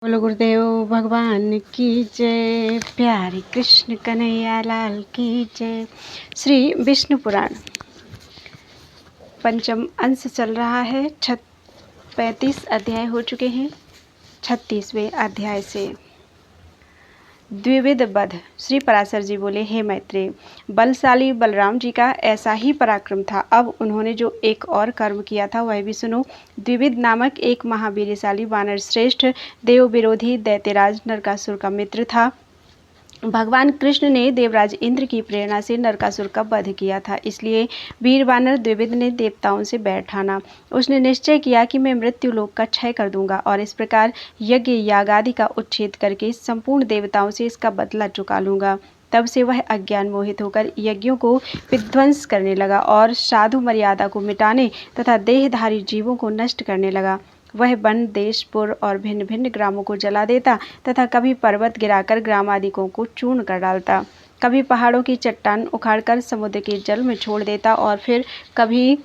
बोलो गुरुदेव भगवान की जय। प्यारे कृष्ण कन्हैया लाल की जय। श्री विष्णु पुराण पंचम अंश चल रहा है। 35 अध्याय हो चुके हैं। 36वें अध्याय से द्विविध वध। श्री पराशर जी बोले, हे मैत्रेय, बलशाली बलराम जी का ऐसा ही पराक्रम था। अब उन्होंने जो एक और कर्म किया था वह भी सुनो। द्विविध नामक एक महावीरशाली वानर श्रेष्ठ देव विरोधी दैत्यराज नरकासुर का मित्र था। भगवान कृष्ण ने देवराज इंद्र की प्रेरणा से नरकासुर का वध किया था। इसलिए वीर वानर द्विविध ने देवताओं से बैर ठाना। उसने निश्चय किया कि मैं मृत्यु लोक का क्षय कर दूंगा और इस प्रकार यज्ञ यागादि का उच्छेद करके संपूर्ण देवताओं से इसका बदला चुका लूंगा। तब से वह अज्ञान मोहित होकर यज्ञों को विध्वंस करने लगा और साधु मर्यादा को मिटाने तथा देहधारी जीवों को नष्ट करने लगा। वह वन देशपुर और भिन्न भिन्न ग्रामों को जला देता तथा कभी पर्वत गिराकर ग्रामादिकों को चूर्ण कर डालता, कभी पहाड़ों की चट्टान उखाड़कर समुद्र के जल में छोड़ देता और फिर कभी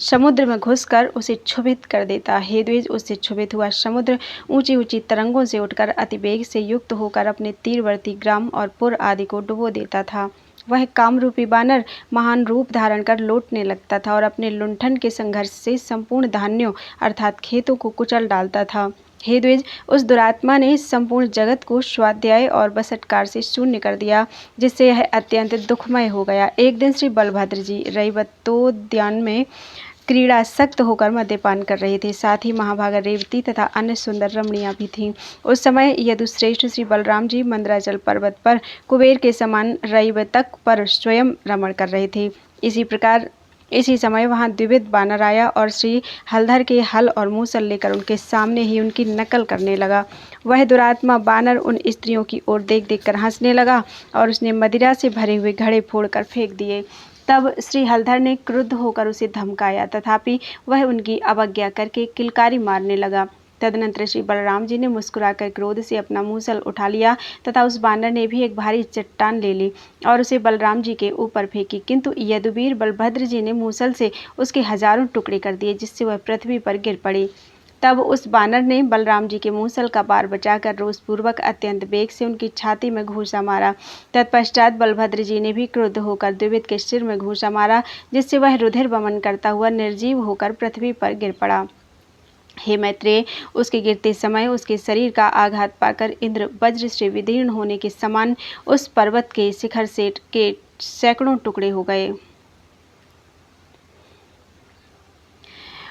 समुद्र में घुसकर उसे क्षुभित कर देता। हे द्विज, उससे क्षुभित हुआ समुद्र ऊंची ऊंची तरंगों से उठकर अतिवेग से युक्त होकर अपने तीरवर्ती ग्राम और पुर आदि को डुबो देता था। वह कामरूपी बानर महान रूप धारण कर लौटने लगता था और अपने लुंठन के संघर्ष से संपूर्ण धान्यों अर्थात खेतों को कुचल डालता था। हे द्विज, उस दुरात्मा ने संपूर्ण जगत को स्वाध्याय और बसटकार से शून्य कर दिया, जिससे यह अत्यंत दुखमय हो गया। एक दिन श्री बलभद्र जी रैवतोद्यान में क्रीड़ासक्त होकर मद्यपान कर रहे थे। साथ ही महाभागा रेवती तथा अन्य सुंदर रमणियां भी थीं। उस समय यदुश्रेष्ठ श्री बलराम जी मंदराचल पर्वत पर कुबेर के समान रैवतक पर स्वयं रमण कर रहे थे। इसी समय वहां द्विविध बानर आया और श्री हलधर के हल और मूसल लेकर उनके सामने ही उनकी नकल करने लगा। वह दुरात्मा बानर उन स्त्रियों की ओर देख देख कर हंसने लगा और उसने मदिरा से भरे हुए घड़े फोड़कर फेंक दिए। तब श्री हलधर ने क्रुद्ध होकर उसे धमकाया, तथापि वह उनकी अवज्ञा करके किलकारी मारने लगा। तदनंतर श्री बलराम जी ने मुस्कुराकर क्रोध से अपना मूसल उठा लिया तथा उस बानर ने भी एक भारी चट्टान ले ली और उसे बलराम जी के ऊपर फेंकी, किंतु यदुवीर बलभद्र जी ने मूसल से उसके हजारों टुकड़े कर दिए, जिससे वह पृथ्वी पर गिर पड़ी। तब उस बानर ने बलराम जी के मूसल का बार बचाकर रोषपूर्वक अत्यंत वेग से उनकी छाती में घूंसा मारा। तत्पश्चात बलभद्र जी ने भी क्रुद्ध होकर द्विविध के सिर में घूंसा मारा, जिससे वह रुधिर वमन करता हुआ निर्जीव होकर पृथ्वी पर गिर पड़ा। हे मैत्रेय, उसके गिरते समय उसके शरीर का आघात पाकर इंद्र वज्र से विदीर्ण होने के समान उस पर्वत के शिखर से के सैकड़ों टुकड़े हो गए।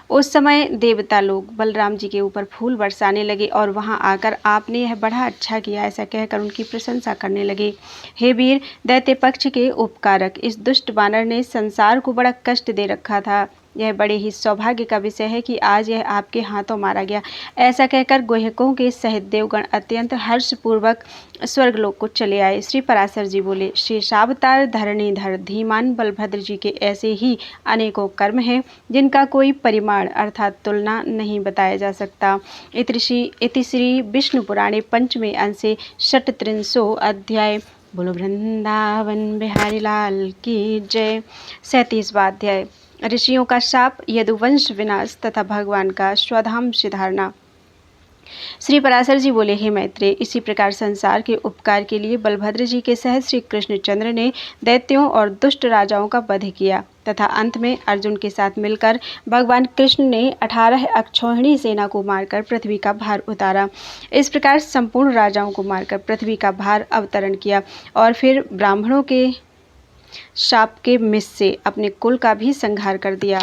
उस समय देवता लोग बलराम जी के ऊपर फूल बरसाने लगे और वहां आकर आपने यह बड़ा अच्छा किया ऐसा कहकर उनकी प्रशंसा करने लगे। हे वीर, दैत्य पक्ष के उपकारक, इस दुष्ट बानर ने संसार को बड़ा कष्ट दे रखा था। यह बड़े ही सौभाग्य का विषय है कि आज यह आपके हाथों मारा गया। ऐसा कहकर गुह्यकों के सहित देवगण अत्यंत हर्षपूर्वक स्वर्गलोक को चले आए। श्री पराशर जी बोले, शेषावतार धरणीधर धीमान बलभद्र जी के ऐसे ही अनेकों कर्म हैं जिनका कोई परिमाण अर्थात तुलना नहीं बताया जा सकता। इति श्री विष्णु पुराणे पंचमे अंशे षट्त्रिंशो अध्याय। बोलो वृंदावन बिहारी लाल की जय। 37वां अध्याय। ऋषियों का शाप, यदुवंश विनाश तथा भगवान का स्वधाम सिधारना। श्री पराशर जी बोले, हे मैत्रेय, इसी प्रकार संसार के उपकार के लिए बलभद्र जी के सहित श्री कृष्णचंद्र ने दैत्यों और दुष्ट राजाओं का वध किया तथा अंत में अर्जुन के साथ मिलकर भगवान कृष्ण ने 18 अक्षौहिणी सेना को मारकर पृथ्वी का भार उतारा। इस प्रकार संपूर्ण राजाओं को मारकर पृथ्वी का भार अवतरण किया और फिर ब्राह्मणों के शाप के मिस से अपने कुल का भी संहार कर दिया।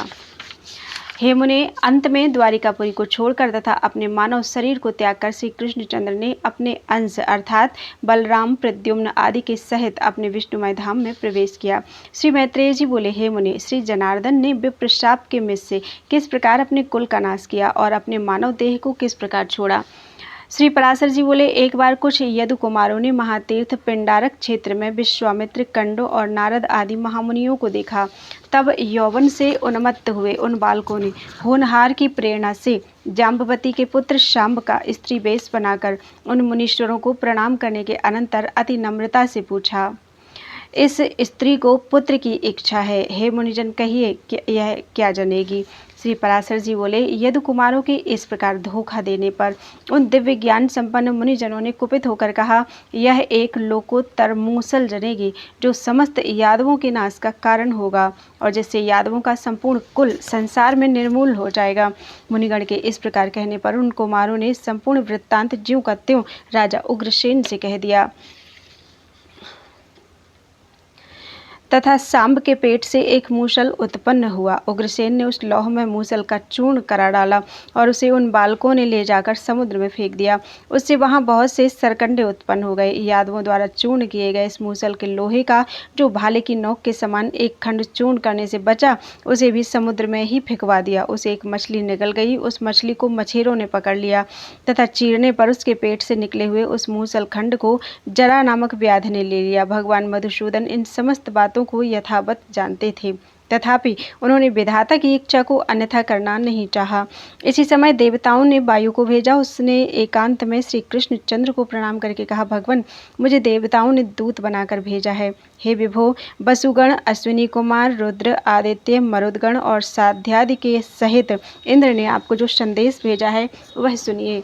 हे मुने, अंत में द्वारिकापुरी को छोड़कर तथा अपने मानव शरीर को त्याग कर श्री कृष्णचंद्र ने अपने अंश अर्थात बलराम, प्रद्युम्न आदि के सहित अपने विष्णुमय धाम में प्रवेश किया। श्री मैत्रेय जी बोले, हे मुने, श्री जनार्दन ने विप्र शाप के मिस से किस प्रकार अपने कुल का नाश किया और अपने मानव देह को किस प्रकार छोड़ा। श्री पराशर जी बोले, एक बार कुछ यदु कुमारों ने महातीर्थ पिंडारक क्षेत्र में विश्वामित्र, कंडो और नारद आदि महामुनियों को देखा। तब यौवन से उन्मत्त हुए उन बालकों ने होनहार की प्रेरणा से जाम्बवती के पुत्र शाम्ब का स्त्री वेश बनाकर उन मुनीश्वरों को प्रणाम करने के अनंतर अति नम्रता से पूछा, इस स्त्री को पुत्र की इच्छा है। हे मुनिजन, कहिए कि यह क्या जनेगी। श्री पराशर जी बोले, यदु कुमारों के इस प्रकार धोखा देने पर उन दिव्य ज्ञान संपन्न मुनिजनों ने कुपित होकर कहा, यह एक लोकोत्तर मूसल जनेगी जो समस्त यादवों के नाश का कारण होगा और जिससे यादवों का संपूर्ण कुल संसार में निर्मूल हो जाएगा। मुनिगण के इस प्रकार कहने पर उन कुमारों ने संपूर्ण वृत्तांत ज्यों का त्यों राजा उग्रसेन से कह दिया तथा सांब के पेट से एक मूसल उत्पन्न हुआ। उग्रसेन ने उस लौह में मूसल का चूर्ण करा डाला और उसे उन बालकों ने ले जाकर समुद्र में फेंक दिया। उससे वहां बहुत से सरकंडे उत्पन्न हो गए। यादवों द्वारा चूर्ण किए गए इस मूसल के लोहे का जो भाले की नोक के समान एक खंड चूर्ण करने से बचा, उसे भी समुद्र में ही फेंकवा दिया। उसे एक मछली निकल गई। उस मछली को मछेरों ने पकड़ लिया तथा चीरने पर उसके पेट से निकले हुए उस मूसल खंड को जरा नामक व्याधि ने ले लिया। भगवान मधुसूदन इन समस्त बातों को यथावत जानते थे, तथापि उन्होंने विधाता की इच्छा को अन्यथा करना नहीं चाहा। इसी समय देवताओं ने वायु को भेजा। उसने एकांत में श्री कृष्ण चंद्र को प्रणाम करके कहा, भगवान, मुझे देवताओं ने दूत बनाकर भेजा है। हे विभो, वसुगण, अश्विनी कुमार, रुद्र, आदित्य, मरुदगण और साध्यादि के सहित इंद्र ने आपको जो संदेश भेजा है वह सुनिए।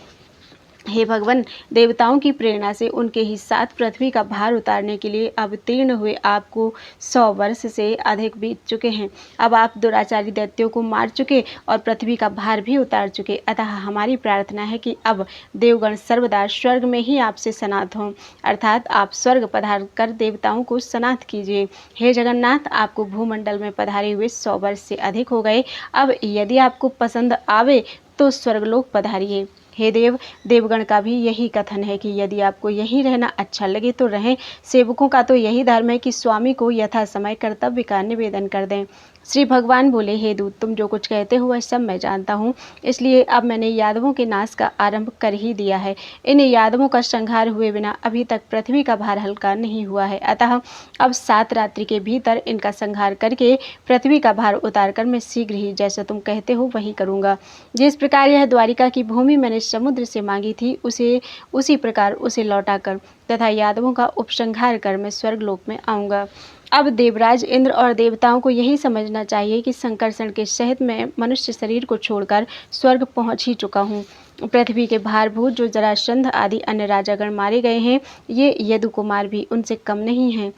हे भगवान, देवताओं की प्रेरणा से उनके ही साथ पृथ्वी का भार उतारने के लिए अवतीर्ण हुए आपको 100 वर्ष से अधिक बीत चुके हैं। अब आप दुराचारी दैत्यों को मार चुके और पृथ्वी का भार भी उतार चुके। अतः हमारी प्रार्थना है कि अब देवगण सर्वदा स्वर्ग में ही आपसे सनाथ हों, अर्थात आप स्वर्ग पधार कर देवताओं को सनाथ कीजिए। हे जगन्नाथ, आपको भूमंडल में पधारे हुए 100 वर्ष से अधिक हो गए। अब यदि आपको पसंद आवे तो स्वर्गलोक पधारिए। हे देव, देवगण का भी यही कथन है कि यदि आपको यहीं रहना अच्छा लगे तो रहें। सेवकों का तो यही धर्म है कि स्वामी को यथा समय कर्तव्य का निवेदन कर दें। श्री भगवान बोले, हे दूत, तुम जो कुछ कहते हो वह सब मैं जानता हूँ, इसलिए अब मैंने यादवों के नाश का आरंभ कर ही दिया है। इन यादवों का संहार हुए बिना अभी तक पृथ्वी का भार हल्का नहीं हुआ है। अतः अब 7 रात्रि के भीतर इनका संहार करके पृथ्वी का भार उतार कर मैं शीघ्र ही जैसा तुम कहते हो वही करूँगा। जिस प्रकार यह द्वारिका की भूमि मैंने समुद्र से मांगी थी उसी प्रकार उसे लौटाकर तथा यादवों का उपसंहार कर मैं स्वर्गलोक में आऊँगा। अब देवराज इंद्र और देवताओं को यही समझना चाहिए कि संकर्षण के सहित मैं मनुष्य शरीर को छोड़कर स्वर्ग पहुंच ही चुका हूँ। पृथ्वी के भारभूत जो जरासंध आदि अन्य राजागण मारे गए हैं, ये यदु कुमार भी उनसे कम नहीं हैं।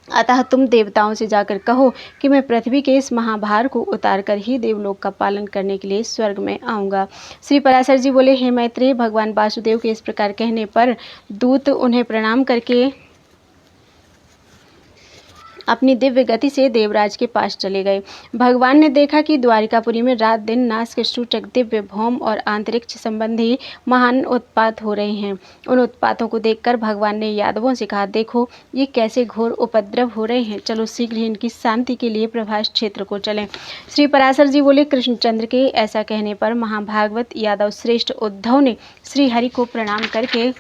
अतः तुम देवताओं से जाकर कहो कि मैं पृथ्वी के इस महाभार को उतारकर ही देवलोक का पालन करने के लिए स्वर्ग में आऊँगा। श्री पराशर जी बोले, हे मैत्रेय, भगवान वासुदेव के इस प्रकार कहने पर दूत उन्हें प्रणाम करके अपनी दिव्य गति से देवराज के पास चले गए। भगवान ने देखा कि द्वारिकापुरी में रात दिन नाश के सूचक दिव्य भौम और अंतरिक्ष संबंधी महान उत्पात हो रहे हैं। उन उत्पातों को देखकर भगवान ने यादवों से कहा, देखो ये कैसे घोर उपद्रव हो रहे हैं, चलो शीघ्र ही इनकी शांति के लिए प्रभास क्षेत्र को चलें। श्री पराशर जी बोले, कृष्णचंद्र के ऐसा कहने पर महाभागवत यादव श्रेष्ठ उद्धव ने श्री हरि को प्रणाम करके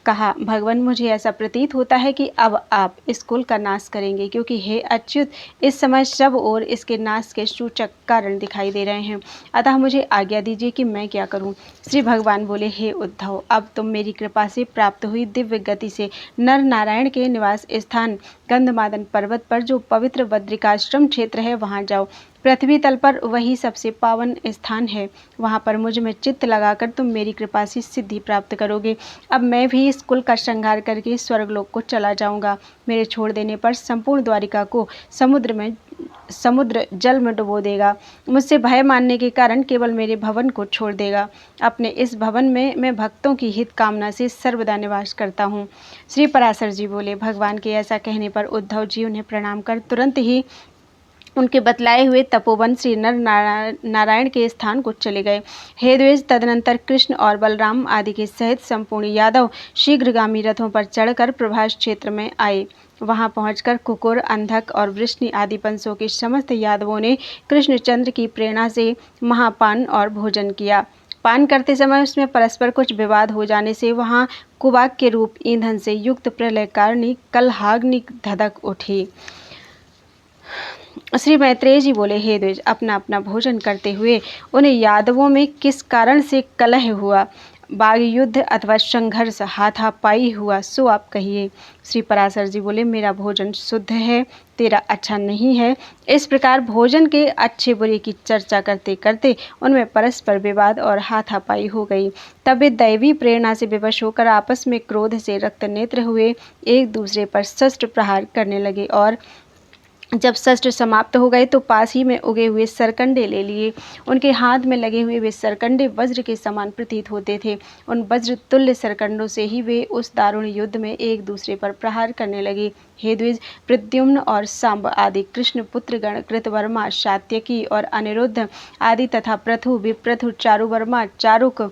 कहा, भगवान, मुझे ऐसा प्रतीत होता है कि अब आप इस कुल का नाश करेंगे, क्योंकि हे अच्युत, इस समय सब ओर इसके नाश के सूचक कारण दिखाई दे रहे हैं। अतः मुझे आज्ञा दीजिए कि मैं क्या करूं। श्री भगवान बोले, हे उद्धव, अब तुम मेरी कृपा से प्राप्त हुई दिव्य गति से नर नारायण के निवास स्थान गंधमादन पर्वत पर जो पवित्र बद्रिकाश्रम क्षेत्र है वहां जाओ। पृथ्वी तल पर वही सबसे पावन स्थान है। वहाँ पर मुझ में चित्त लगाकर तुम मेरी कृपा से सिद्धि प्राप्त करोगे। अब मैं भी इस कुल का संहार करके स्वर्गलोक को चला जाऊंगा। मेरे छोड़ देने पर संपूर्ण द्वारिका को समुद्र जल में डुबो देगा। मुझसे भय मानने के कारण केवल मेरे भवन को छोड़ देगा। अपने इस भवन में मैं भक्तों की हित कामना से सर्वदा निवास करता हूँ। श्री पराशर जी बोले, भगवान के ऐसा कहने पर उद्धव जी उन्हें प्रणाम कर तुरंत ही उनके बतलाए हुए तपोवन श्री नर नारायण के स्थान को चले गए। हे द्विज, तदनंतर कृष्ण और बलराम आदि के सहित संपूर्ण यादव शीघ्रगामी रथों पर चढ़कर प्रभास क्षेत्र में आए। वहां पहुंचकर कुकुर, अंधक और वृष्णि आदि पंचों के समस्त यादवों ने कृष्णचंद्र की प्रेरणा से महापान और भोजन किया। पान करते समय उसमें परस्पर कुछ विवाद हो जाने से वहां कुबाग के रूप ईंधन से युक्त प्रलयकारिणी कलहाग्नि धधक उठी। श्री मैत्रेय जी बोले, हे द्विज, अपना अपना भोजन करते हुए उन्हें यादवों में किस कारण से कलह हुआ, बाग युद्ध अथवा संघर्ष हाथापाई हुआ सो आप कहिए। श्री पराशर जी बोले, मेरा भोजन शुद्ध है, तेरा अच्छा नहीं है। इस प्रकार भोजन के अच्छे बुरे की चर्चा करते करते उनमें परस्पर विवाद और हाथापाई हो गई। तब वे दैवी प्रेरणा से विवश होकर आपस में क्रोध से रक्त नेत्र हुए, एक दूसरे पर शस्त्र प्रहार करने लगे और जब शस्त्र समाप्त हो गए तो पास ही में उगे हुए सरकंडे ले लिए। उनके हाथ में लगे हुए वे सरकंडे वज्र के समान प्रतीत होते थे। उन वज्र तुल्य सरकंडों से ही वे उस दारुण युद्ध में एक दूसरे पर प्रहार करने लगे। हे द्विज, प्रद्युम्न और सांब आदि कृष्ण पुत्रगण, कृतवर्मा, सात्यकी और अनिरुद्ध आदि तथा प्रथु, विप्रथु, चारुवर्मा, चारुक,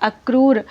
अक्रूर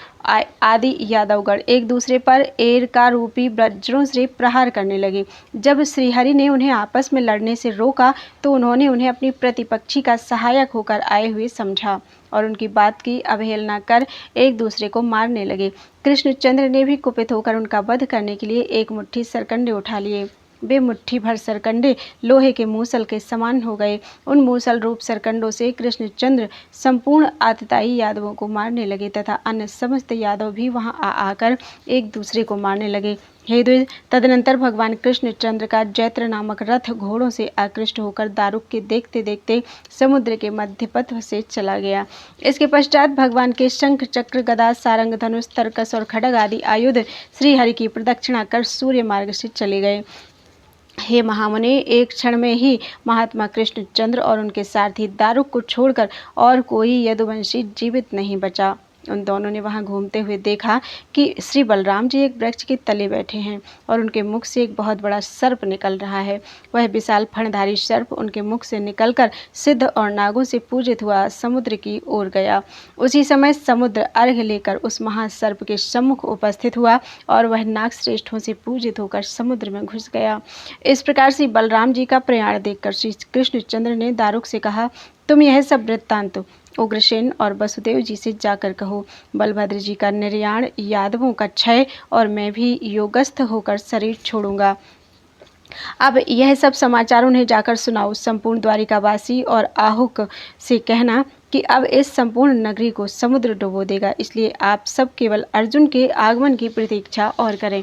आदि यादवगण एक दूसरे पर एरका रूपी वज्रों से प्रहार करने लगे। जब श्रीहरि ने उन्हें आपस में लड़ने से रोका तो उन्होंने उन्हें अपनी प्रतिपक्षी का सहायक होकर आए हुए समझा और उनकी बात की अवहेलना कर एक दूसरे को मारने लगे। कृष्णचंद्र ने भी कुपित होकर उनका वध करने के लिए एक मुट्ठी सरकंडे उठा लिए। वे मुट्ठी भर सरकंडे लोहे के मूसल के समान हो गए। उन मूसल रूप सरकंडों से कृष्णचंद्र संपूर्ण आतताई यादवों को मारने लगे तथा अन्य समस्त यादव भी वहां आकर एक दूसरे को मारने लगे। हे द्विज, तदनंतर भगवान कृष्णचंद्र का जैत्र नामक रथ घोड़ों से आकृष्ट होकर दारुक के देखते देखते समुद्र के मध्य पथ से चला गया। इसके पश्चात भगवान के शंख, चक्र, गदा, सारंग, धनुष, तरकस और खड्ग आदि आयुध श्रीहरि की प्रदक्षिणा कर सूर्य मार्ग से चले गए। हे महामुनि, एक क्षण में ही महात्मा कृष्णचंद्र और उनके सारथी दारुक को छोड़कर और कोई यदुवंशी जीवित नहीं बचा। उन दोनों ने वहां घूमते हुए देखा कि श्री बलराम जी एक वृक्ष के तले बैठे हैं और उनके मुख से एक बहुत बड़ा सर्प निकल रहा है। वह विशाल फणधारी सर्प उनके मुख से निकलकर सिद्ध और नागों से पूजित हुआ समुद्र की ओर गया। उसी समय समुद्र अर्घ्य लेकर उस महासर्प के सम्मुख उपस्थित हुआ और वह नाग श्रेष्ठों से पूजित होकर समुद्र में घुस गया। इस प्रकार से बलराम जी का प्रयाण देखकर श्री कृष्णचंद्र ने दारुक से कहा, तुम यह सब वृत्तांत उग्रसेन और वसुदेव जी से जाकर कहो। बलभद्र जी का निर्याण, यादवों का क्षय और मैं भी योगस्थ होकर शरीर छोड़ूंगा। अब यह सब समाचार उन्हें जाकर सुनाओ। संपूर्ण द्वारिकावासी और आहुक से कहना कि अब इस संपूर्ण नगरी को समुद्र डुबो देगा, इसलिए आप सब केवल अर्जुन के आगमन की प्रतीक्षा और करें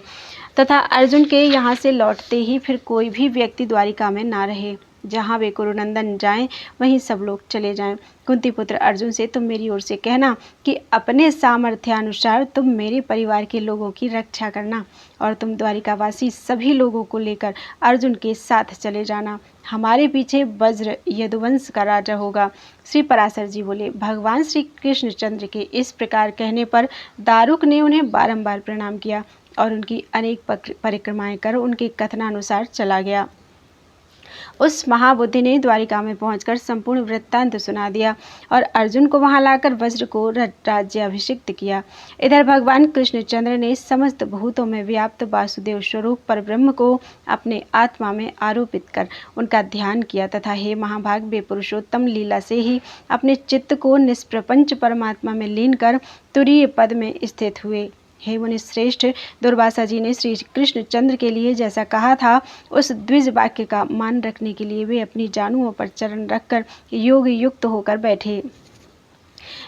तथा अर्जुन के यहाँ से लौटते ही फिर कोई भी व्यक्ति द्वारिका में ना रहे। जहाँ वे कुरुनंदन जाएं वहीं सब लोग चले जाएं। कुंती पुत्र अर्जुन से तुम मेरी ओर से कहना कि अपने सामर्थ्यानुसार तुम मेरे परिवार के लोगों की रक्षा करना और तुम द्वारिकावासी सभी लोगों को लेकर अर्जुन के साथ चले जाना। हमारे पीछे वज्र यदुवंश का राजा होगा। श्री पराशर जी बोले, भगवान श्री कृष्णचंद्र के इस प्रकार कहने पर दारुक ने उन्हें बारंबार प्रणाम किया और उनकी अनेक परिक्रमाएं कर उनके कथनानुसार चला गया। उस महाबुद्धि ने द्वारिका में पहुंचकर संपूर्ण वृत्तांत सुना दिया और अर्जुन को वहां लाकर वज्र को राज्याभिषिक्त किया। इधर भगवान कृष्णचंद्र ने समस्त भूतों में व्याप्त वासुदेव स्वरूप परब्रह्म को अपने आत्मा में आरोपित कर उनका ध्यान किया तथा हे महाभाग, वे पुरुषोत्तम लीला से ही अपने चित्त को निष्प्रपंच परमात्मा में लीन कर तुरीय पद में स्थित हुए। हे मुनि श्रेष्ठ, दुर्वासा जी ने श्री कृष्णचंद्र के लिए जैसा कहा था उस द्विज वाक्य का मान रखने के लिए वे अपनी जानुओं पर चरण रखकर योग युक्त होकर बैठे।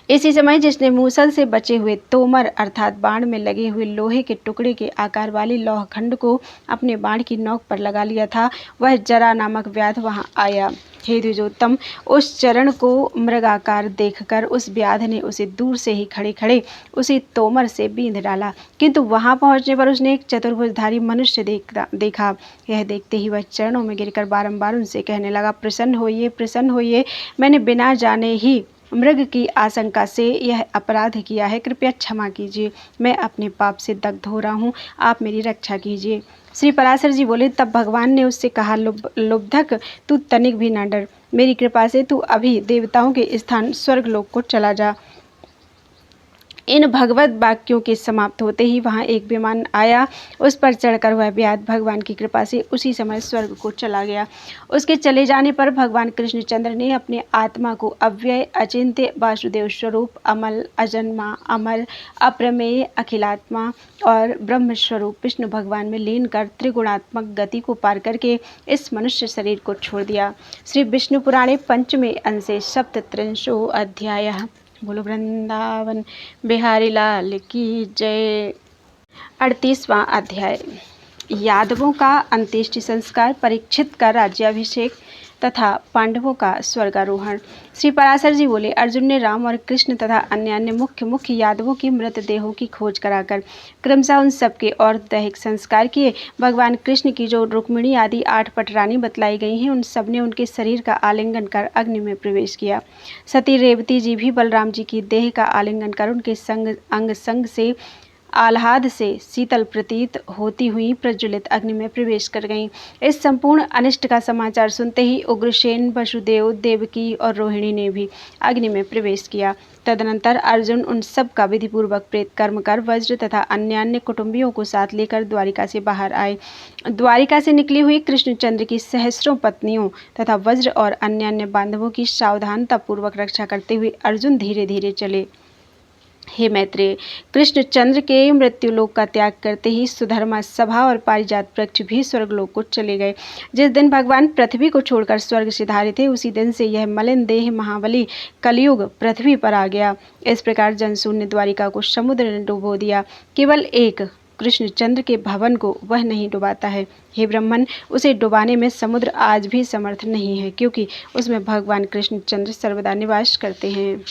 इसी समय जिसने मूसल से बचे हुए तोमर अर्थात बाण में लगे हुए लोहे के टुकड़े के आकार वाले लौह खंड को अपने बाण की नोक पर लगा लिया था, वह जरा नामक व्याध वहां आया। हे द्विजोत्तम, उस चरण को मृगाकार देखकर उस व्याध ने उसे दूर से ही खड़े खड़े उसी तोमर से बींध डाला, किंतु वहां पहुंचने पर उसने एक चतुर्भुजधारी मनुष्य देखा। यह देखते ही वह चरणों में गिरकर बारंबार उनसे कहने लगा, प्रसन्न होइए, मैंने बिना जाने ही मृग की आशंका से यह अपराध किया है, कृपया क्षमा कीजिए, मैं अपने पाप से दग्ध हो रहा हूँ, आप मेरी रक्षा कीजिए। श्री पराशर जी बोले, तब भगवान ने उससे कहा, लुब्धक, तू तनिक भी न डर, मेरी कृपा से तू अभी देवताओं के स्थान स्वर्गलोक को चला जा। इन भगवत वाक्यों के समाप्त होते ही वहां एक विमान आया, उस पर चढ़कर वह व्याध भगवान की कृपा से उसी समय स्वर्ग को चला गया। उसके चले जाने पर भगवान कृष्णचंद्र ने अपने आत्मा को अव्यय, अचिंत्य, वासुदेव स्वरूप, अमल, अजन्मा, अमर, अप्रमेय, अखिलात्मा और ब्रह्म स्वरूप विष्णु भगवान में लीन कर त्रिगुणात्मक गति को पार करके इस मनुष्य शरीर को छोड़ दिया। श्री विष्णु पुराणे पंचमे अंशे सप्तत्रिंशो अध्यायः। बोलो वृंदावन बिहारी लाल की जय। 38वां अध्याय। यादवों का अंत्येष्टि संस्कार, परीक्षित का राज्याभिषेक तथा पांडवों का स्वर्गारोहण। श्री पराशर जी बोले, अर्जुन ने राम और कृष्ण तथा अन्य मुख्य यादवों की मृतदेहों की खोज कराकर क्रमशः उन सबके और दैहिक संस्कार किए। भगवान कृष्ण की जो रुक्मिणी आदि 8 पटरानी बतलाई गई हैं, उन सब ने उनके शरीर का आलिंगन कर अग्नि में प्रवेश किया। सती रेवती जी भी बलराम जी की देह का आलिंगन कर उनके अंग संग से आह्लाद से शीतल प्रतीत होती हुई प्रज्वलित अग्नि में प्रवेश कर गईं। इस संपूर्ण अनिष्ट का समाचार सुनते ही उग्रसेन, वसुदेव, देवकी और रोहिणी ने भी अग्नि में प्रवेश किया। तदनंतर अर्जुन उन सब का विधिपूर्वक प्रेत कर्म कर वज्र तथा अन्य कुटुंबियों को साथ लेकर द्वारिका से बाहर आए। द्वारिका से निकली हुई कृष्णचंद्र की सहस्रों पत्नियों तथा वज्र और अन्य बांधवों की सावधानता पूर्वक रक्षा करते हुए अर्जुन धीरे धीरे चले। हे मैत्रेय, कृष्णचंद्र के मृत्युलोक का त्याग करते ही सुधर्मा सभा और पारिजात वृक्ष भी स्वर्गलोक को चले गए। जिस दिन भगवान पृथ्वी को छोड़कर स्वर्ग सिधारे थे, उसी दिन से यह मलिन देह महाबली कलयुग पृथ्वी पर आ गया। इस प्रकार जनशून्य द्वारिका को समुद्र ने डुबो दिया। केवल एक कृष्णचंद्र के भवन को वह नहीं डुबाता है। हे ब्रह्मन, उसे डुबाने में समुद्र आज भी समर्थ नहीं है, क्योंकि उसमें भगवान कृष्णचंद्र सर्वदा निवास करते हैं।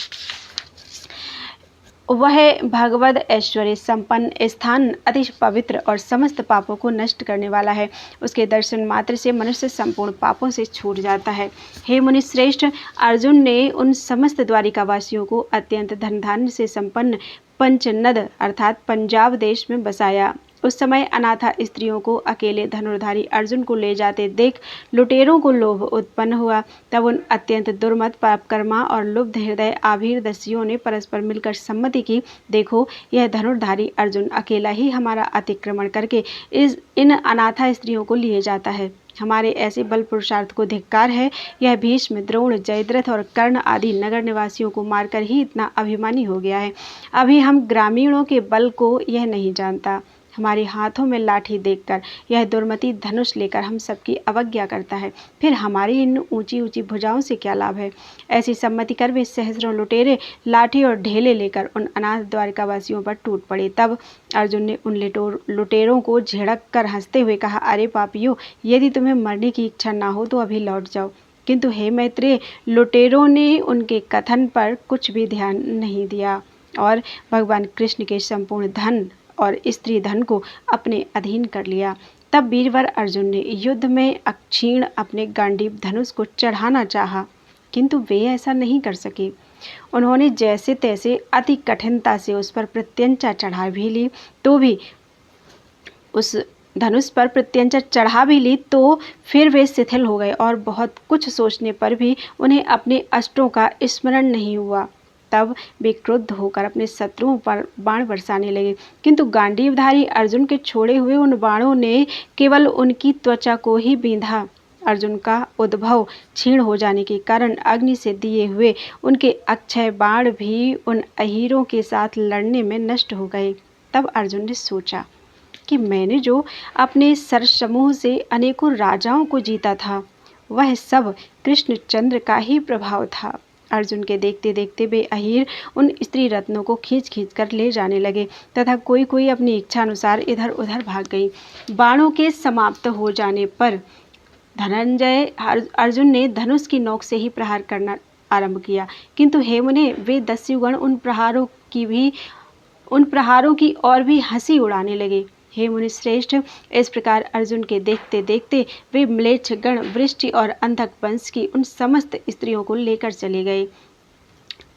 वह भगवद ऐश्वर्य संपन्न स्थान अति पवित्र और समस्त पापों को नष्ट करने वाला है। उसके दर्शन मात्र से मनुष्य संपूर्ण पापों से छूट जाता है। हे मुनि श्रेष्ठ, अर्जुन ने उन समस्त द्वारिकावासियों को अत्यंत धन धान्य से संपन्न पंचनद अर्थात पंजाब देश में बसाया। उस समय अनाथा स्त्रियों को अकेले धनुर्धारी अर्जुन को ले जाते देख लुटेरों को लोभ उत्पन्न हुआ। तब उन अत्यंत दुर्मत पापकर्मा और लुब्ध हृदय आभीर दस्युओं ने परस्पर मिलकर सम्मति की, देखो, यह धनुर्धारी अर्जुन अकेला ही हमारा अतिक्रमण करके इन अनाथा स्त्रियों को लिए जाता है। हमारे ऐसे बल पुरुषार्थ को धिक्कार है। यह भीष्म, द्रोण, जयद्रथ और कर्ण आदि नगर निवासियों को मारकर ही इतना अभिमानी हो गया है। अभी हम ग्रामीणों के बल को यह नहीं जानता। हमारे हाथों में लाठी देखकर यह दुर्मति धनुष लेकर हम सबकी अवज्ञा करता है। फिर हमारी इन ऊंची ऊंची भुजाओं से क्या लाभ है। ऐसी सम्मति कर वे सहस्रों लुटेरे लाठी और ढेले लेकर उन अनाथ द्वारिकावासियों पर टूट पड़े। तब अर्जुन ने उन लुटेरों को झिड़क कर हंसते हुए कहा, अरे पापियों, यदि तुम्हें मरने की इच्छा ना हो तो अभी लौट जाओ। किंतु हे मैत्रेय, लुटेरों ने उनके कथन पर कुछ भी ध्यान नहीं दिया और भगवान कृष्ण के संपूर्ण धन और स्त्री धन को अपने अधीन कर लिया। तब वीरवर अर्जुन ने युद्ध में अक्षीण अपने गांडीव धनुष को चढ़ाना चाहा, किंतु वे ऐसा नहीं कर सके। उन्होंने जैसे तैसे अति कठिनता से उस पर प्रत्यंचा चढ़ा भी ली, तो भी उस धनुष पर प्रत्यंचा चढ़ा भी ली तो फिर वे शिथिल हो गए और बहुत कुछ सोचने पर भी उन्हें अपने अस्त्रों का स्मरण नहीं हुआ। तब वे क्रुद्ध होकर अपने शत्रुओं पर बाण बरसाने लगे, किंतु गांडीवधारी अर्जुन के छोड़े हुए उन बाणों ने केवल उनकी त्वचा को ही बींधा। अर्जुन का उद्भव क्षीण हो जाने के कारण अग्नि से दिए हुए उनके अक्षय बाण भी उन अहीरों के साथ लड़ने में नष्ट हो गए। तब अर्जुन ने सोचा कि मैंने जो अपने सरसमूह से अनेकों राजाओं को जीता था, वह सब कृष्णचंद्र का ही प्रभाव था। अर्जुन के देखते देखते वे अहीर उन स्त्री रत्नों को खींच खींच कर ले जाने लगे तथा कोई कोई अपनी इच्छा अनुसार इधर उधर भाग गई। बाणों के समाप्त हो जाने पर धनंजय अर्जुन ने धनुष की नोक से ही प्रहार करना आरंभ किया, किंतु हे मुने, वे दस्युगण उन प्रहारों की और भी हंसी उड़ाने लगे। हे मुनि श्रेष्ठ, इस प्रकार अर्जुन के देखते देखते वे म्लेच्छ गण वृष्टि और अंधक वंश की उन समस्त स्त्रियों को लेकर चले गए।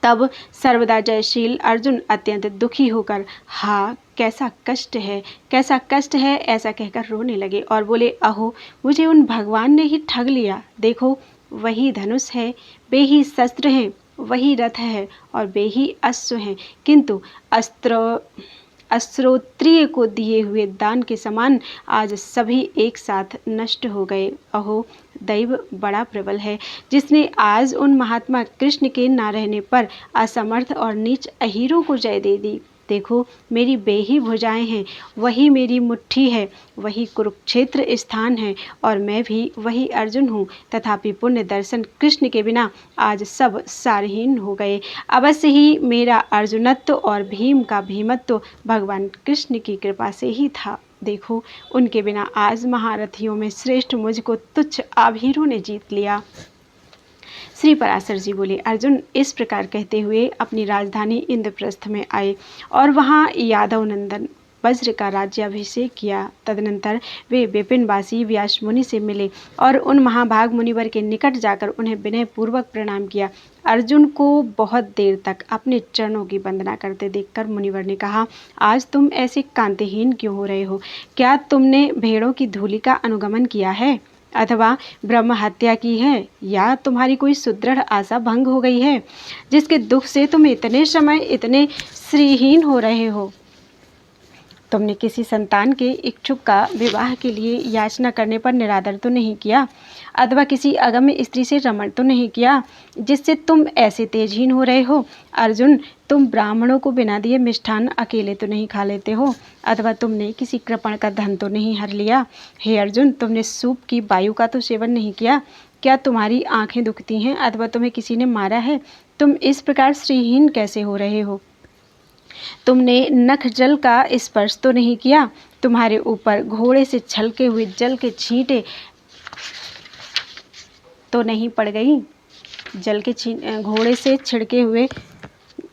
तब सर्वदा जयशील अर्जुन अत्यंत दुखी होकर, हा कैसा कष्ट है ऐसा कहकर रोने लगे और बोले, अहो, मुझे उन भगवान ने ही ठग लिया। देखो, वही धनुष है, वे ही शस्त्र हैं, वही रथ है और वे ही अश्व हैं, किंतु अस्त्रोत्रिय को दिए हुए दान के समान आज सभी एक साथ नष्ट हो गए। अहो, दैव बड़ा प्रबल है, जिसने आज उन महात्मा कृष्ण के ना रहने पर असमर्थ और नीच अहीरों को जय दे दी। देखो मेरी बेही भुजाएं हैं, वही मेरी मुट्ठी है, वही कुरुक्षेत्र स्थान है और मैं भी वही अर्जुन हूँ। तथापि पुण्य दर्शन कृष्ण के बिना आज सब सारहीन हो गए। अवश्य ही मेरा अर्जुनत्व और भीम का भीमत्व भगवान कृष्ण की कृपा से ही था। देखो उनके बिना आज महारथियों में श्रेष्ठ मुझको तुच्छ आभीरों ने जीत लिया। श्री पराशर जी बोले, अर्जुन इस प्रकार कहते हुए अपनी राजधानी इंद्रप्रस्थ में आए और वहाँ यादव नंदन वज्र का राज्याभिषेक किया। तदनंतर वे विपिनवासी व्यास मुनि से मिले और उन महाभाग मुनिवर के निकट जाकर उन्हें विनय पूर्वक प्रणाम किया। अर्जुन को बहुत देर तक अपने चरणों की वंदना करते देखकर मुनिवर ने कहा, आज तुम ऐसे कांतिहीन क्यों हो रहे हो? क्या तुमने भेड़ों की धूलि का अनुगमन किया है अथवा ब्रह्म हत्या की है, या तुम्हारी कोई सुदृढ़ आशा भंग हो गई है, जिसके दुख से तुम इतने समय इतने श्रीहीन हो रहे हो? तुमने किसी संतान के इच्छुक का विवाह के लिए याचना करने पर निरादर तो नहीं किया, अथवा किसी अगम्य स्त्री से रमण तो नहीं किया, जिससे तुम ऐसे तेजहीन हो रहे हो? अर्जुन, तुम ब्राह्मणों को बिना दिए मिष्ठान अकेले तो नहीं खा लेते हो, अथवा तुमने किसी कृपण का धन तो नहीं हर लिया? हे अर्जुन, तुमने सूप की वायु का तो सेवन नहीं किया? क्या तुम्हारी आंखें दुखती हैं अथवा तुम्हें किसी ने मारा है? तुम इस प्रकार श्रीहीन कैसे हो रहे हो? तुमने नख जल का स्पर्श तो नहीं किया? तुम्हारे ऊपर घोड़े से छलके हुए जल के छींटे तो नहीं पड़ गई? घोड़े से छिड़के हुए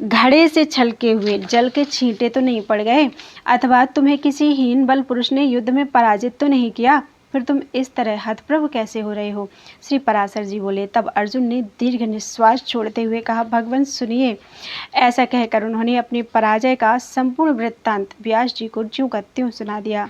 घड़े से छलके हुए जल के छींटे तो नहीं पड़ गए? अथवा तुम्हें किसी हीन बल पुरुष ने युद्ध में पराजित तो नहीं किया? फिर तुम इस तरह हतप्रभ कैसे हो रहे हो? श्री पराशर जी बोले, तब अर्जुन ने दीर्घ निश्वास छोड़ते हुए कहा, भगवान सुनिए। ऐसा कहकर उन्होंने अपनी पराजय का संपूर्ण वृत्तांत व्यास जी को ज्यों का त्यों सुना दिया।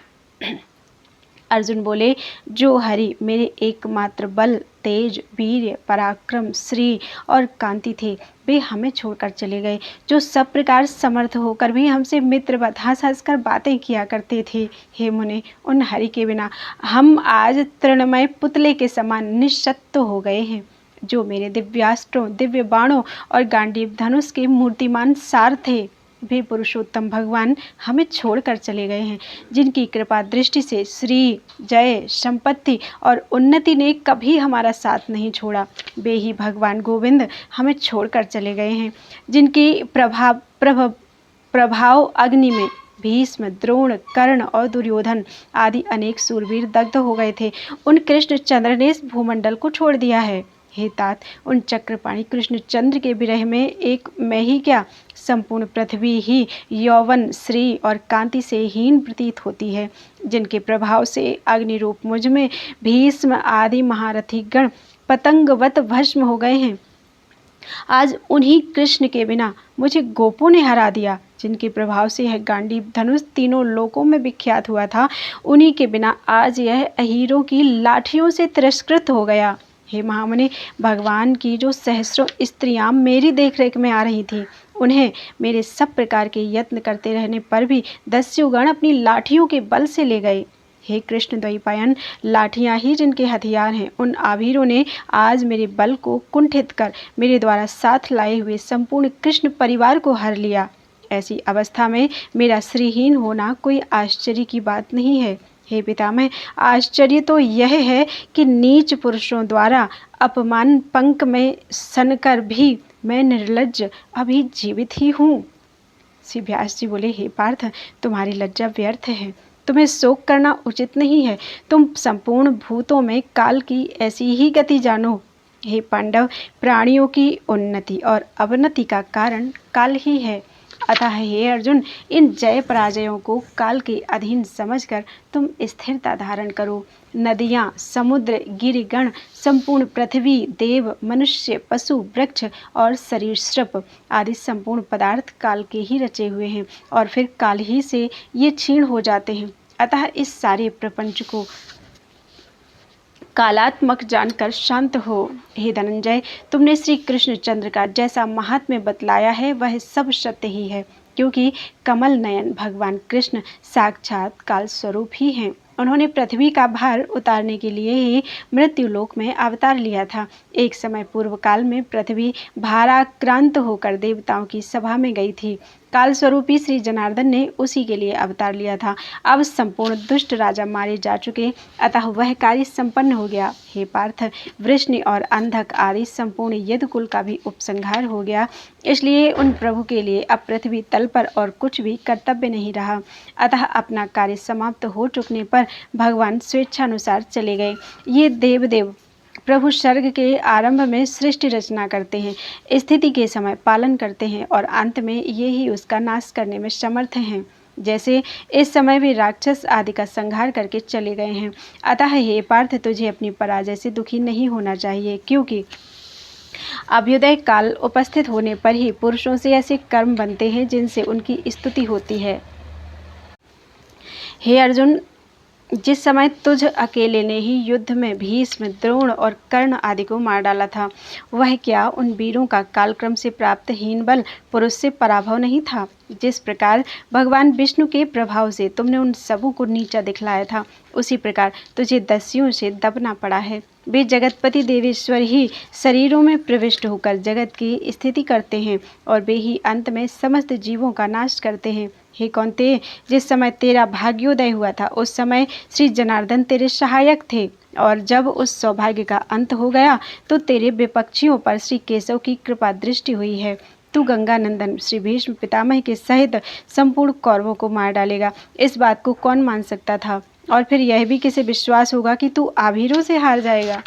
अर्जुन बोले, जो हरि मेरे एकमात्र बल, तेज, वीर्य, पराक्रम, श्री और कांति थे, वे हमें छोड़कर चले गए। जो सब प्रकार समर्थ होकर भी हमसे मित्रवत हंस हंस कर बातें किया करते थे, हे मुने, उन हरि के बिना हम आज तृणमय पुतले के समान निःशक्त हो गए हैं। जो मेरे दिव्यास्त्रों, दिव्य बाणों और गांडीव धनुष के मूर्तिमान सार थे, वे पुरुषोत्तम भगवान हमें छोड़कर चले गए हैं। जिनकी कृपा दृष्टि से श्री, जय, संपत्ति और उन्नति ने कभी हमारा साथ नहीं छोड़ा, वे ही भगवान गोविंद हमें छोड़कर चले गए हैं। जिनकी प्रभाव अग्नि में भीष्म, द्रोण, कर्ण और दुर्योधन आदि अनेक सूरवीर दग्ध हो गए थे, उन कृष्णचंद्र ने इस भूमंडल को छोड़ दिया है। हे तात, उन चक्रपाणी कृष्णचंद्र के विरह में एक मैं ही क्या, संपूर्ण पृथ्वी ही यौवन, श्री और कांति से हीन प्रतीत होती है। जिनके प्रभाव से अग्नि रूप मुझ में भीष्म आदि महारथी गण पतंगवत भस्म हो गए हैं, आज उन्हीं कृष्ण के बिना मुझे गोपों ने हरा दिया। जिनके प्रभाव से यह गांडीव धनुष तीनों लोकों में विख्यात हुआ था, उन्हीं के बिना आज यह अहीरों की लाठियों से तिरस्कृत हो गया। हे महामुनि, भगवान की जो सहस्रों स्त्रियां मेरी देखरेख में आ रही थीं, उन्हें मेरे सब प्रकार के यत्न करते रहने पर भी दस्युगण अपनी लाठियों के बल से ले गए। हे कृष्ण द्वैपायन, लाठियां ही जिनके हथियार हैं, उन आभीरों ने आज मेरे बल को कुंठित कर मेरे द्वारा साथ लाए हुए संपूर्ण कृष्ण परिवार को हर लिया। ऐसी अवस्था में मेरा श्रीहीन होना कोई आश्चर्य की बात नहीं है। हे पितामह, आश्चर्य तो यह है कि नीच पुरुषों द्वारा अपमान पंख में सनकर भी मैं निर्लज्ज अभी जीवित ही हूँ। श्री व्यास जी बोले, हे पार्थ, तुम्हारी लज्जा व्यर्थ है, तुम्हें शोक करना उचित नहीं है। तुम संपूर्ण भूतों में काल की ऐसी ही गति जानो। हे पांडव, प्राणियों की उन्नति और अवनति का कारण काल ही है। अतः हे अर्जुन, इन जय पराजयों को काल के अधीन समझकर तुम स्थिरता धारण करो। नदियाँ, समुद्र, गिरिगण, संपूर्ण पृथ्वी, देव, मनुष्य, पशु, वृक्ष और सरीसृप आदि संपूर्ण पदार्थ काल के ही रचे हुए हैं और फिर काल ही से ये क्षीण हो जाते हैं। अतः इस सारे प्रपंच को कालात्मक जानकर शांत हो। हे धनंजय, तुमने श्री कृष्णचंद्र का जैसा महात्म्य बतलाया है वह सब सत्य ही है, क्योंकि कमल नयन भगवान कृष्ण साक्षात काल स्वरूप ही हैं। उन्होंने पृथ्वी का भार उतारने के लिए ही मृत्युलोक में अवतार लिया था। एक समय पूर्व काल में पृथ्वी भाराक्रांत होकर देवताओं की सभा में गई थी। काल स्वरूपी श्री जनार्दन ने उसी के लिए अवतार लिया था। अब संपूर्ण दुष्ट राजा मारे जा चुके, अतः वह कार्य संपन्न हो गया। हे पार्थ, वृष्णि और अंधक आदि संपूर्ण यदुकुल का भी उपसंहार हो गया। इसलिए उन प्रभु के लिए अब पृथ्वी तल पर और कुछ भी कर्तव्य नहीं रहा। अतः अपना कार्य समाप्त हो चुकने पर भगवान स्वेच्छानुसार चले गए। ये देवदेव प्रभु सर्ग के आरंभ में सृष्टि रचना करते हैं, स्थिति के समय पालन करते हैं और अंत में ये ही उसका नाश करने में समर्थ हैं। जैसे इस समय भी राक्षस आदि का संहार करके चले गए हैं। अतः हे पार्थ, तुझे अपनी पराजय से दुखी नहीं होना चाहिए, क्योंकि अभ्युदय काल उपस्थित होने पर ही पुरुषों से ऐसे कर्म बनते हैं जिनसे उनकी स्तुति होती है। हे अर्जुन, जिस समय तुझ अकेले ने ही युद्ध में भीष्म, द्रोण और कर्ण आदि को मार डाला था, वह क्या उन वीरों का कालक्रम से प्राप्त हीन बल पुरुष से पराभव नहीं था? जिस प्रकार भगवान विष्णु के प्रभाव से तुमने उन सबों को नीचा दिखलाया था, उसी प्रकार तुझे दस्युओं से दबना पड़ा है। वे जगतपति देवेश्वर ही शरीरों में प्रविष्ट होकर जगत की स्थिति करते हैं और वे ही अंत में समस्त जीवों का नाश करते हैं। हे कौन्तेय, जिस समय तेरा भाग्योदय हुआ था, उस समय श्री जनार्दन तेरे सहायक थे, और जब उस सौभाग्य का अंत हो गया तो तेरे विपक्षियों पर श्री केशव की कृपा दृष्टि हुई है। तू गंगानंदन श्री भीष्म पितामह के सहित संपूर्ण कौरवों को मार डालेगा, इस बात को कौन मान सकता था? और फिर यह भी किसे विश्वास होगा कि तू आभीरों से हार जाएगा?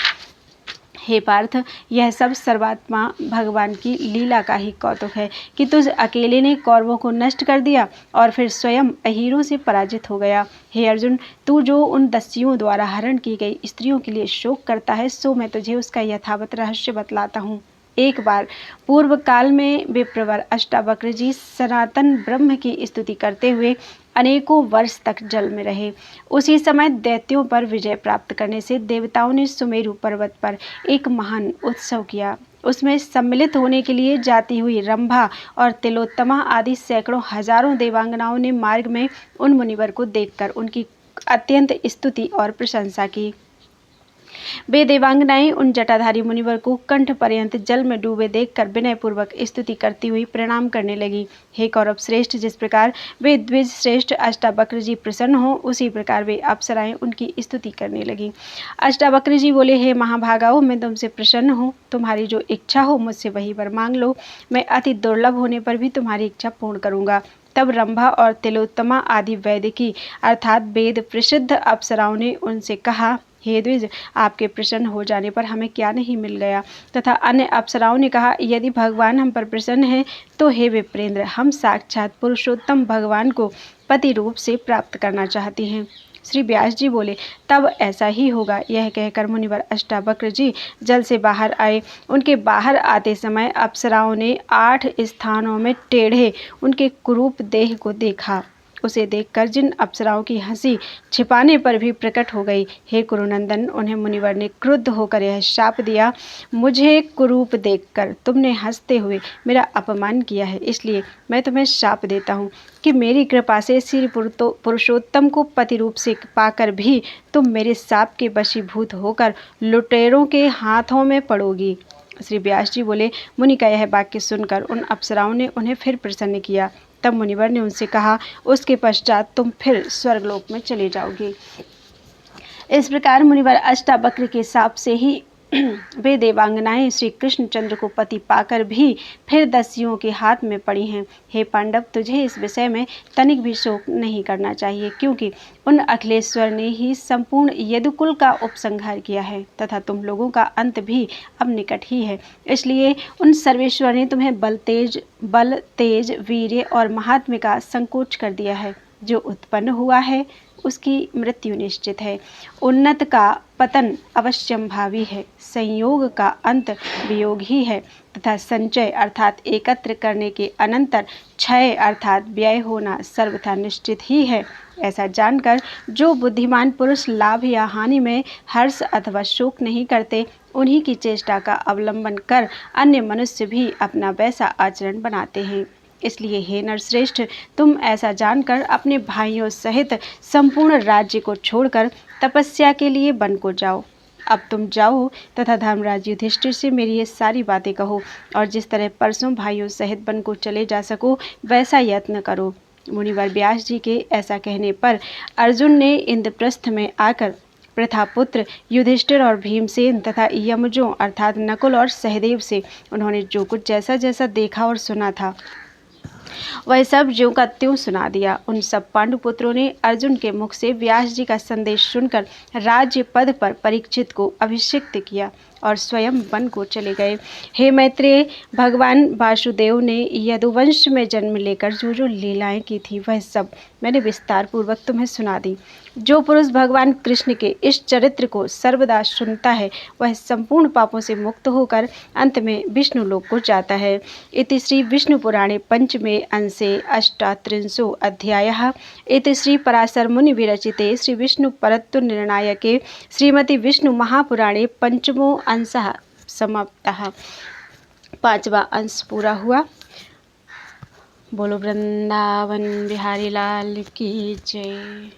हे पार्थ, यह सब सर्वात्मा भगवान की लीला का ही कौतुक है कि तुझ अकेले ने कौरवों को नष्ट कर दिया और फिर स्वयं अहीरों से पराजित हो गया। हे अर्जुन, तू जो उन दस्युओं द्वारा हरण की गई स्त्रियों के लिए शोक करता है, सो मैं तुझे उसका यथावत रहस्य बतलाता हूँ। एक बार पूर्व काल में विप्रवर अष्टावक्र जी सनातन ब्रह्म की स्तुति करते हुए अनेकों वर्ष तक जल में रहे। उसी समय दैत्यों पर विजय प्राप्त करने से देवताओं ने सुमेरु पर्वत पर एक महान उत्सव किया। उसमें सम्मिलित होने के लिए जाती हुई रंभा और तिलोत्तमा आदि सैकड़ों हजारों देवांगनाओं ने मार्ग में उन मुनिवर को देखकर उनकी अत्यंत स्तुति और प्रशंसा की। वे देवांगनाएं उन जटाधारी मुनिवर को कंठ पर्यंत जल में डूबे देखकर विनयपूर्वक स्तुति करती हुई प्रणाम करने लगी। हे कौरव श्रेष्ठ, जिस प्रकार वे द्विज श्रेष्ठ अष्टावक्र जी प्रसन्न हो, उसी प्रकार वे अप्सराएं उनकी स्तुति करने लगी। अष्टावक्र जी बोले, हे महाभागाओ, मैं तुमसे प्रसन्न हूँ। तुम्हारी जो इच्छा हो मुझसे वही वर मांग लो। मैं अति दुर्लभ होने पर भी तुम्हारी इच्छा पूर्ण करूँगा। तब रंभा और तिलोत्तमा आदि वैदिकी अर्थात वेद प्रसिद्ध अप्सराओं ने उनसे कहा, हे द्विज, आपके प्रसन्न हो जाने पर हमें क्या नहीं मिल गया? तथा अन्य अप्सराओं ने कहा, यदि भगवान हम पर प्रसन्न हैं तो हे विप्रेंद्र, हम साक्षात पुरुषोत्तम भगवान को पति रूप से प्राप्त करना चाहती हैं। श्री व्यास जी बोले, तब ऐसा ही होगा। यह कहकर मुनिवर अष्टावक्र जी जल से बाहर आए। उनके बाहर आते समय अप्सराओं ने 8 स्थानों में टेढ़े उनके कुरूप देह को देखा। उसे देखकर जिन अप्सराओं की हंसी छिपाने पर भी प्रकट हो गई। हे कुरुनंदन, उन्हें मुनिवर ने क्रुद्ध होकर यह शाप दिया, मुझे कुरूप देखकर तुमने हंसते हुए मेरा अपमान किया है, इसलिए मैं तुम्हें शाप देता हूँ कि मेरी कृपा से श्री पुरुषोत्तम को पति रूप से पाकर भी तुम मेरे शाप के वशीभूत होकर लुटेरों के हाथों में पड़ोगी। श्री व्यास जी बोले, मुनि का यह वाक्य सुनकर उन अप्सराओं ने उन्हें फिर प्रसन्न किया। तब मुनिवर ने उनसे कहा, उसके पश्चात तुम फिर स्वर्गलोक में चले जाओगे। इस प्रकार मुनिवर अष्टावक्र के शाप से ही वे देवांगनाएं श्री कृष्णचंद्र को पति पाकर भी फिर दस्युओं के हाथ में पड़ी हैं। हे पांडव, तुझे इस विषय में तनिक भी शोक नहीं करना चाहिए, क्योंकि उन अखिलेश्वर ने ही संपूर्ण यदुकुल का उपसंहार किया है तथा तुम लोगों का अंत भी अब निकट ही है। इसलिए उन सर्वेश्वर ने तुम्हें बल, तेज, वीर्य और महात्म्य का संकोच कर दिया है। जो उत्पन्न हुआ है उसकी मृत्यु निश्चित है। उन्नत का पतन अवश्यंभावी है। संयोग का अंत वियोग ही है तथा संचय अर्थात एकत्र करने के अनंतर क्षय अर्थात व्यय होना सर्वथा निश्चित ही है। ऐसा जानकर जो बुद्धिमान पुरुष लाभ या हानि में हर्ष अथवा शोक नहीं करते, उन्हीं की चेष्टा का अवलंबन कर अन्य मनुष्य भी अपना वैसा आचरण बनाते हैं। इसलिए हे नरश्रेष्ठ, तुम ऐसा जानकर अपने भाइयों सहित संपूर्ण राज्य को छोड़कर तपस्या के लिए वन को जाओ। अब तुम जाओ तथा धर्मराज युधिष्ठिर से मेरी ये सारी बातें कहो और जिस तरह परसों भाइयों सहित वन को चले जा सको वैसा यत्न करो। मुनिवर व्यास जी के ऐसा कहने पर अर्जुन ने इंद्रप्रस्थ में आकर प्रथापुत्र युधिष्ठिर और भीमसेन तथा यमजों अर्थात नकुल और सहदेव से उन्होंने जो कुछ जैसा जैसा देखा और सुना था वह सब ज्यों का त्यों सुना दिया। उन सब पांडुपुत्रों ने अर्जुन के मुख से व्यास जी का संदेश सुनकर राज्य पद पर परीक्षित को अभिषिक्त किया और स्वयं वन को चले गए। हे मैत्रेय, भगवान वासुदेव ने यदुवंश में जन्म लेकर जो जो लीलाएं की थी वह सब मैंने विस्तार पूर्वक तुम्हें सुना दी। जो पुरुष भगवान कृष्ण के इस चरित्र को सर्वदा सुनता है वह संपूर्ण पापों से मुक्त होकर अंत में विष्णु लोक को जाता है। इति श्री विष्णु पुराणे पंचमे अंशे अष्टात्रिंशो अध्यायः। इति श्री पराशर मुनि विरचिते श्री विष्णु परत्व निर्णायके श्रीमती विष्णु महापुराणे पंचमो अंशः समाप्तः। 5वां अंश पूरा हुआ। बोलो वृंदावन बिहारी लाल की जय।